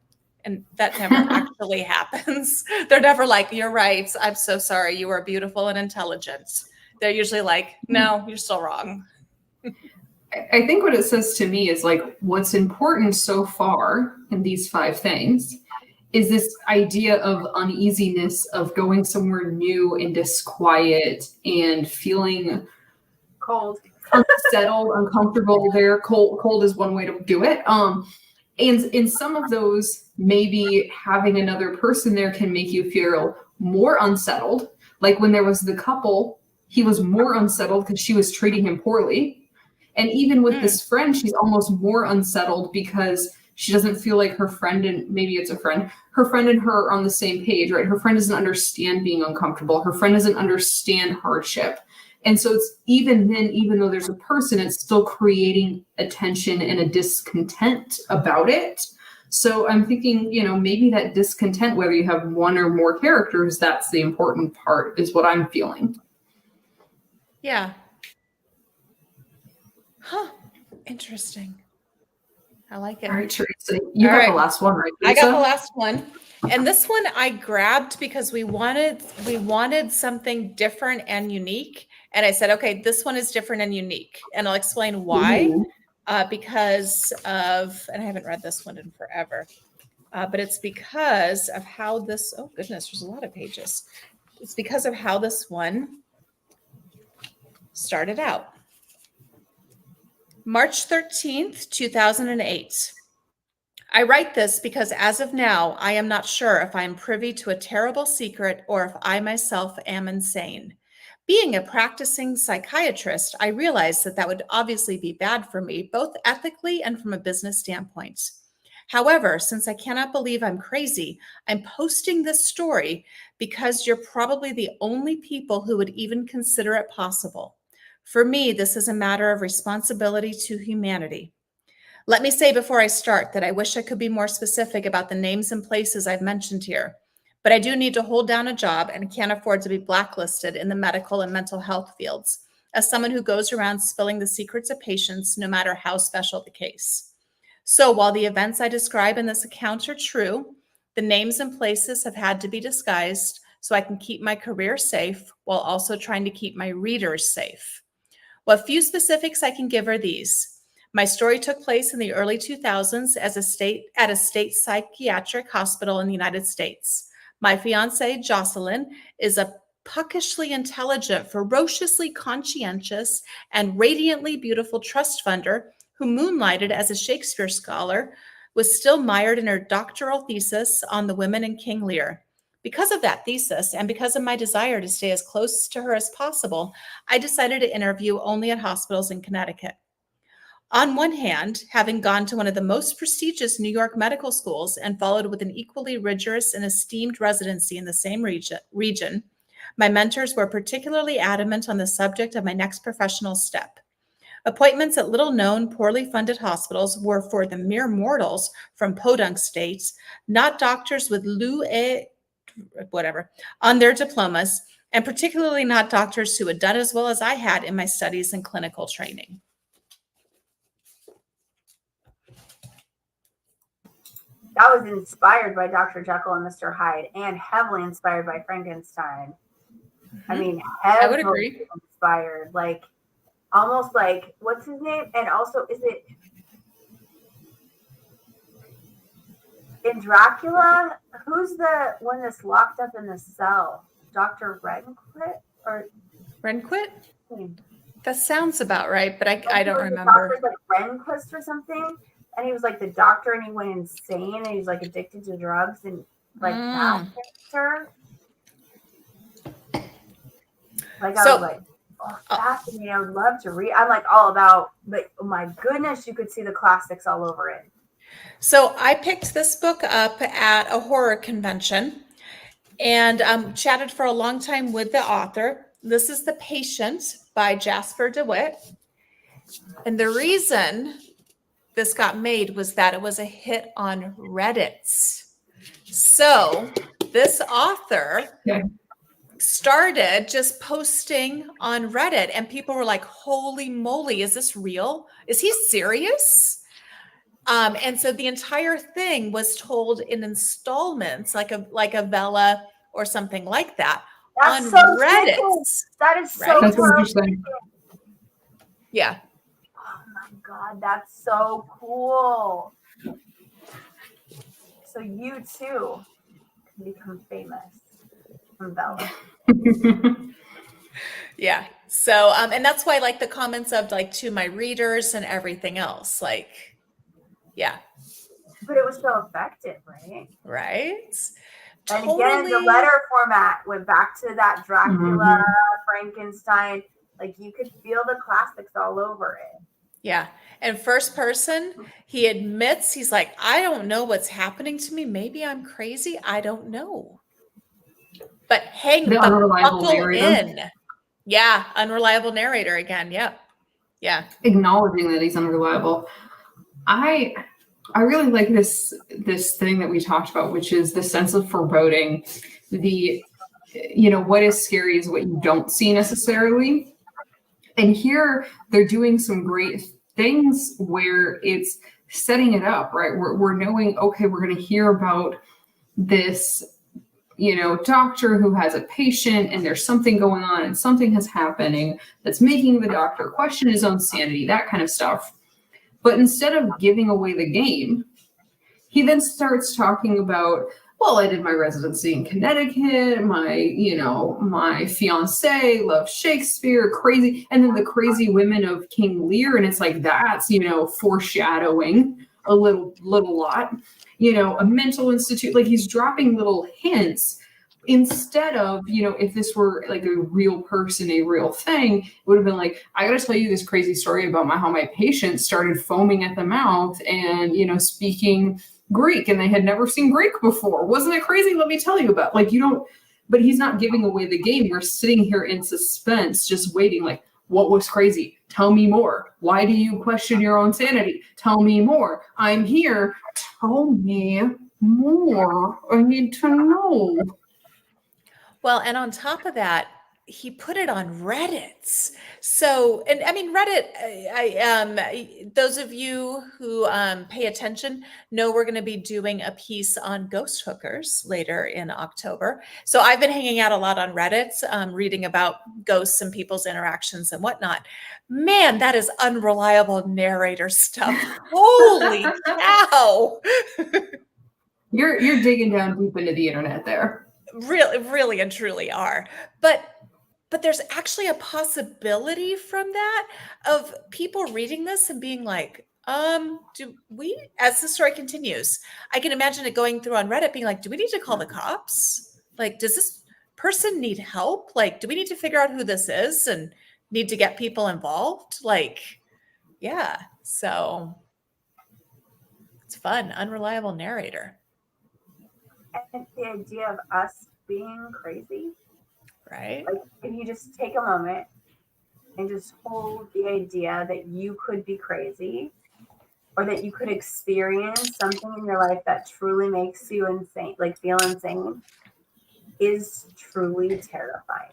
And that never actually happens. They're never like, you're right. I'm so sorry. You are beautiful and intelligent. They're usually like, no, you're still wrong. I think what it says to me is like, what's important so far in these 5 things is this idea of uneasiness of going somewhere new and disquiet and feeling cold, unsettled, uncomfortable there. Cold is one way to do it. And in some of those, maybe having another person there can make you feel more unsettled. Like when there was the couple, he was more unsettled because she was treating him poorly. And even with this friend, she's almost more unsettled because she doesn't feel like her friend and maybe it's a friend, her friend and her are on the same page, right? Her friend doesn't understand being uncomfortable. Her friend doesn't understand hardship. And so it's even then, even though there's a person, it's still creating a tension and a discontent about it. So I'm thinking, maybe that discontent, whether you have one or more characters, that's the important part is what I'm feeling. Yeah. Huh. Interesting. I like it. All right, Teresa, you got the last one, right? Teresa? I got the last one. And this one I grabbed because we wanted something different and unique. And I said, okay, this one is different and unique. And I'll explain why. Because of, and I haven't read this one in forever, but it's because of how this, oh goodness, there's a lot of pages. It's because of how this one started out. March 13th, 2008. I write this because as of now, I am not sure if I am privy to a terrible secret or if I myself am insane. Being a practicing psychiatrist, I realized that would obviously be bad for me, both ethically and from a business standpoint. However, since I cannot believe I'm crazy, I'm posting this story because you're probably the only people who would even consider it possible. For me, this is a matter of responsibility to humanity. Let me say before I start that I wish I could be more specific about the names and places I've mentioned here, but I do need to hold down a job and can't afford to be blacklisted in the medical and mental health fields as someone who goes around spilling the secrets of patients, no matter how special the case. So while the events I describe in this account are true, the names and places have had to be disguised so I can keep my career safe while also trying to keep my readers safe. What few specifics I can give are these. My story took place in the early 2000s at a state psychiatric hospital in the United States. My fiance, Jocelyn, is a puckishly intelligent, ferociously conscientious, and radiantly beautiful trust funder who moonlighted as a Shakespeare scholar, was still mired in her doctoral thesis on the women in King Lear. Because of that thesis, and because of my desire to stay as close to her as possible, I decided to interview only at hospitals in Connecticut. On one hand, having gone to one of the most prestigious New York medical schools and followed with an equally rigorous and esteemed residency in the same region, my mentors were particularly adamant on the subject of my next professional step. Appointments at little-known, poorly funded hospitals were for the mere mortals from podunk states, not doctors with on their diplomas, and particularly not doctors who had done as well as I had in my studies and clinical training. That was inspired by Dr. Jekyll and Mr. Hyde and heavily inspired by Frankenstein. I mean, I would agree. Inspired, like almost like, what's his name? And also, is it in Dracula? Who's the one that's locked up in the cell? Dr. Renquit or Renquit? That sounds about right, but I don't remember. Doctor's like Renquist or something. And he was like the doctor, and he went insane, and he was like addicted to drugs, and like that character. Like I was like, oh, fascinating. I would love to read. I'm like all about, but oh my goodness, you could see the classics all over it. So I picked this book up at a horror convention and chatted for a long time with the author. This is The Patient by Jasper DeWitt. And the reason this got made was that it was a hit on Reddit. So this author started just posting on Reddit, and people were like, holy moly, is this real? Is he serious? And so the entire thing was told in installments, like a Vella or something like that. That's on so Reddit. Cool. That is so That's what you're saying. Yeah. God, that's so cool. So you too can become famous from Bella. Yeah. So, and that's why like the comments of like to my readers and everything else, like, yeah. But it was so effective, right? Right. And totally. again, the letter format went back to that Dracula, Frankenstein. Like you could feel the classics all over it. Yeah. And first person, he admits, he's like, I don't know what's happening to me. Maybe I'm crazy. I don't know. But buckle in. Yeah. Unreliable narrator again. Yep. Yeah. Acknowledging that he's unreliable. I really like this thing that we talked about, which is the sense of foreboding. What is scary is what you don't see necessarily. And here they're doing some great things where it's setting it up, right? We're knowing, okay, we're going to hear about this, doctor who has a patient and there's something going on and something is happening that's making the doctor question his own sanity, that kind of stuff. But instead of giving away the game, he then starts talking about, well, I did my residency in Connecticut. My fiance loved Shakespeare, crazy. And then the crazy women of King Lear. And it's like, that's, foreshadowing a little lot, a mental institute. Like he's dropping little hints instead of, if this were like a real person, a real thing, it would have been like, I got to tell you this crazy story about how my patient started foaming at the mouth and, speaking Greek, and they had never seen Greek before. Wasn't it crazy? Let me tell you about. But he's not giving away the game. We're sitting here in suspense, just waiting like, What was crazy? Tell me more. Why do you question your own sanity? Tell me more. I'm here. Tell me more. I need to know. Well, and on top of that, he put it on Reddit. So, and I mean, Reddit, those of you who pay attention know we're going to be doing a piece on ghost hookers later in October. So I've been hanging out a lot on Reddit, reading about ghosts and people's interactions and whatnot. Man, that is unreliable narrator stuff. Holy cow. You're digging down deep into the internet there. Really and truly are. But there's actually a possibility from that of people reading this and being like, do we, as the story continues, I can imagine it going through on Reddit being like, do we need to call the cops? Like, does this person need help? Like, do we need to figure out who this is and need to get people involved? Like, yeah. So it's fun. Unreliable narrator. And the idea of us being crazy, Right? like if you just take a moment and just hold the idea that you could be crazy or that you could experience something in your life that truly makes you insane, like feel insane, is truly terrifying.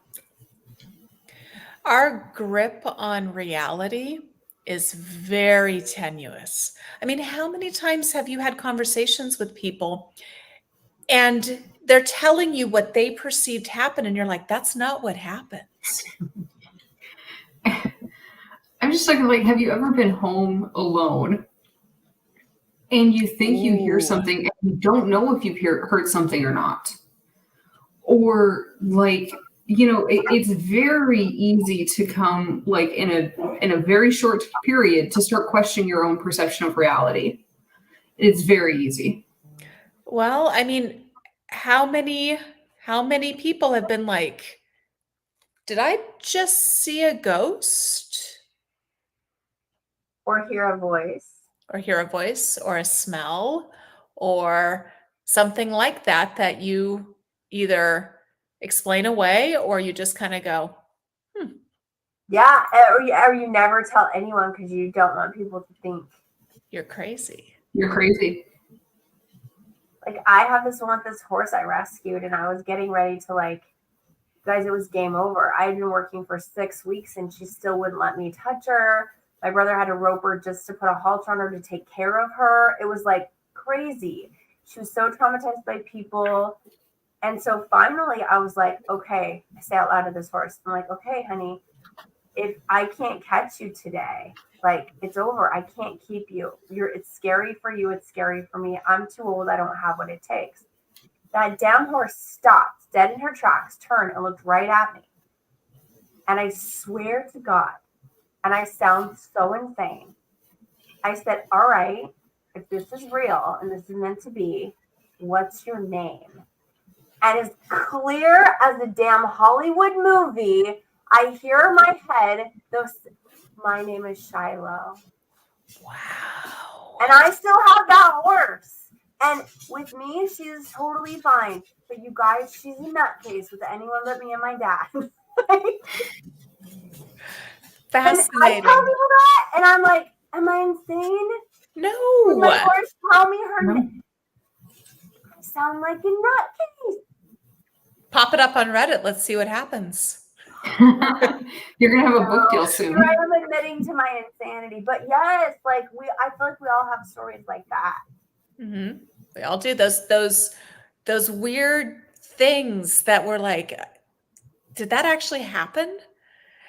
Our grip on reality is very tenuous. I mean, how many times have you had conversations with people and they're telling you what they perceived happened, and you're like, that's not what happens. I'm just thinking, like, have you ever been home alone and you think you hear something and you don't know if you've heard something or not? Or like, it's very easy to come like in a very short period to start questioning your own perception of reality. It's very easy. Well, I mean, how many people have been like, did I just see a ghost? Or hear a voice. Or hear a voice or a smell or something like that you either explain away or you just kind of go, Yeah, or you never tell anyone because you don't want people to think you're crazy. You're crazy. Like I have this one with this horse I rescued, and I was getting ready to guys, it was game over. I had been working for 6 weeks and she still wouldn't let me touch her. My brother had to rope her just to put a halter on her to take care of her. It was like crazy. She was so traumatized by people. And so finally I was like, okay, I say out loud to this horse. I'm like, okay, honey, if I can't catch you today, like it's over. I can't keep you. It's scary for you. It's scary for me. I'm too old. I don't have what it takes. That damn horse stopped dead in her tracks, turned and looked right at me. And I swear to God, and I sound so insane, I said, all right, if this is real and this is meant to be, what's your name? And as clear as a damn Hollywood movie, I hear in my head, my name is Shiloh. Wow. And I still have that horse. And with me, she's totally fine. But you guys, she's a nutcase with anyone but me and my dad. Fascinating. And I tell people that, and I'm like, am I insane? No. Did my horse tell me her name? I sound like a nutcase. Pop it up on Reddit. Let's see what happens. You're gonna have a book deal soon. Here I am admitting to my insanity. But yes, I feel like we all have stories like that. Mm-hmm. We all do those weird things that were like, did that actually happen?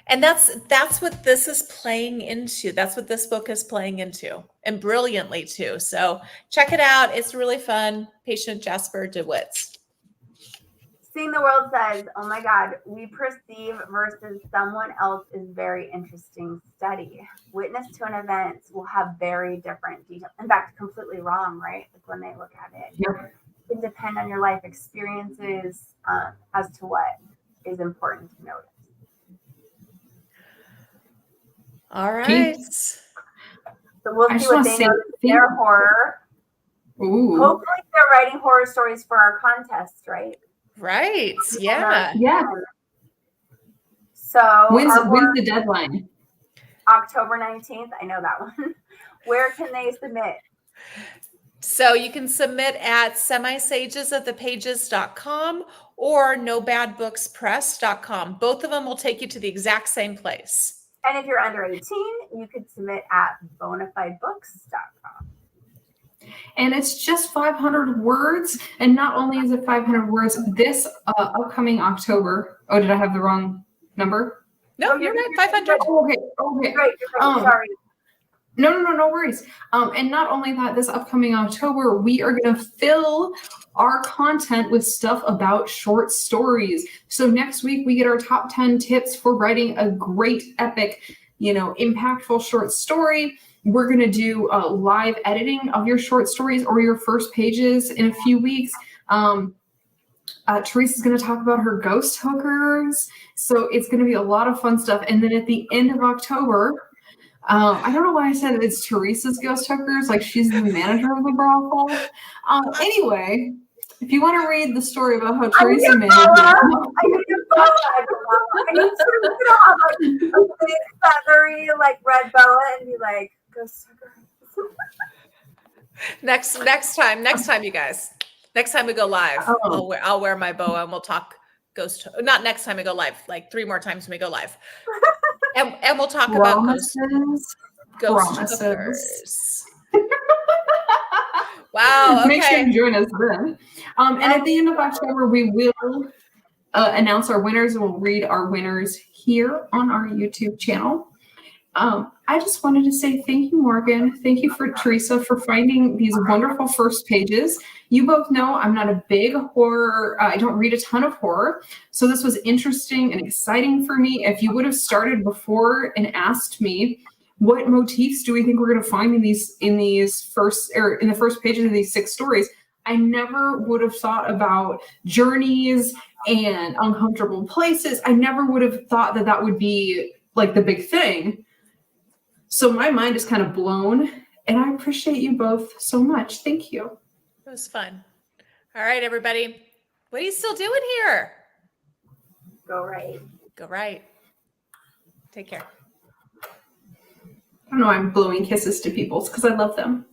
And that's what this is playing into. That's what this book is playing into, and brilliantly too. So check it out. It's really fun. Patient Jasper DeWitt. Seeing the World says, oh my God, we perceive versus someone else is very interesting study. Witness to an event will have very different details. In fact, completely wrong, right? Like when they look at it. Yep. It can depend on your life experiences as to what is important to notice. All right. So we'll see what they know their horror. Ooh. Hopefully they're writing horror stories for our contest, right? Right. Yeah. Yeah. So When's our work, the deadline? October 19th. I know that one. Where can they submit? So you can submit at semisagesofthepages.com or nobadbookspress.com. Both of them will take you to the exact same place. And if you're under 18, you could submit at bonafidebooks.com. And it's just 500 words. And not only is it 500 words, this upcoming October. Oh, did I have the wrong number? No, you're right. 500. Oh, okay. You're right. Sorry. No worries. And not only that, this upcoming October, we are going to fill our content with stuff about short stories. So next week, we get our top 10 tips for writing a great, epic, impactful short story. We're going to do live editing of your short stories or your first pages in a few weeks. Teresa's going to talk about her ghost hookers. So it's going to be a lot of fun stuff. And then at the end of October, I don't know why I said it's Teresa's ghost hookers, like she's the manager of the brothel. Anyway, if you want to read the story about how Teresa managed it. I need to have like a big feathery like red boa and be like ghost hooker. Next time, you guys. Next time we go live, I'll wear my boa and we'll talk ghost. Not next time we go live, like 3 more times when we go live, and we'll talk about ghost hookers. Wow. Okay. Make sure you join us then. And at the end of October, we will announce our winners and we'll read our winners here on our YouTube channel. I just wanted to say thank you, Morgan. Thank you for Teresa for finding these wonderful first pages. You both know I'm not a big horror. I don't read a ton of horror. So this was interesting and exciting for me. If you would have started before and asked me, what motifs do we think we're going to find in the first pages of these 6 stories? I never would have thought about journeys and uncomfortable places. I never would have thought that would be like the big thing. So my mind is kind of blown, and I appreciate you both so much. Thank you. It was fun. All right, everybody. What are you still doing here? Go right. Go right. Take care. I don't know, I'm blowing kisses to people because I love them.